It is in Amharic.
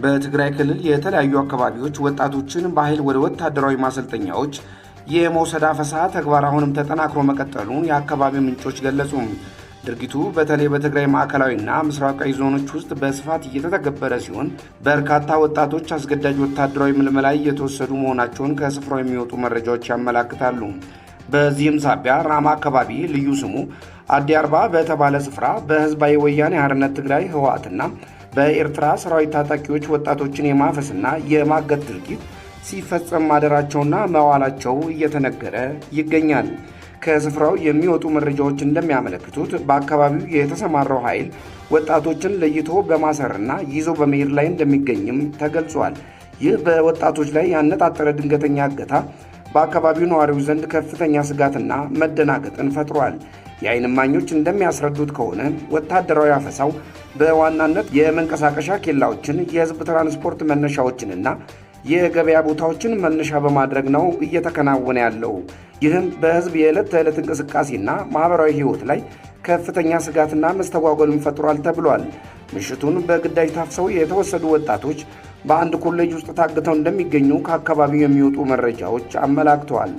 በትግራይ ክልል የተለያዩ አካባቢዎች ወጣቶችን በኃይል ወደ ወታደራዊ ማሰልጠኛዎች የመውሰድ አፈሳ ተግባር አሁንም ተጠናክሮ መቀጠሉን የአካባቢ ምንጮች ገለጹ። ድርጊቱ በተለይ በትግራይ ማዕከላዊና ምስራቃዊ ዞኖች ውስጥ በስፋት እየተተገበረ ሲሆን በርካታ ወጣቶች አስገዳጅ ወታደራዊ ምልመላ እየተወሰዱ መሆናቸውን ከስፍራው የሚወጡ መረጃዎች ያመላክታሉ። በዚህም ሳቢያ ራማ አካባቢ ልዩ ስሙ አዲ አርባ በተባለ ስፍራ በህዝባዊ ወያኔ ሓርነት ትግራይ ህወሓትና በኤርትራ ሰራዊት ታጣቂዎች ወጣቶችን የማፈስና የማገት ድርጊት ሲፈጸም ማደራቸውና መዋላቸው እየተነገረ ይገኛል። ከስፍራው የሚወጡ መረጃዎች እንደሚያመለክቱት በአካባቢው የተሰማራው ኃይል ወጣቶችን ለይቶ በማሰርና ይዞ በመሄድ ላይ እንደሚገኝም ተገልጿል። ይህ በወጣቶች ላይ ያነጣጠረ ድንገተኛ እገታ በአካባቢው ነዋሪዎች ዘንድ ከፍተኛ ስጋትና መደናገጥን ፈጥሯል። የዓይን እማኞች እንደሚያስረዱት ከሆነ ወታደራዊ አፈሳው በዋናነት የመንቀሳቀሻ ኬላዎችን፣ የህዝብ ትራንስፖርት መነሻዎችንና የገበያ ቦታዎችን መነሻ በማድረግ ነው እየተከናወነ ያለው። ይህም በህዝብ የዕለት ተዕለት እንቅስቃሴና ማህበራዊ ህይወት ላይ ከፍተኛ ስጋትና መስተጓጎልን ፈጥሯል ተብሏል። ምሽቱን በግዳጅ ታፍሰው የተወሰዱ ወጣቶች በአንድ ኮሌጅ ውስጥ ታግተው እንደሚገኙ ከአካባቢው የሚወጡ መረጃዎች አመላክተዋል።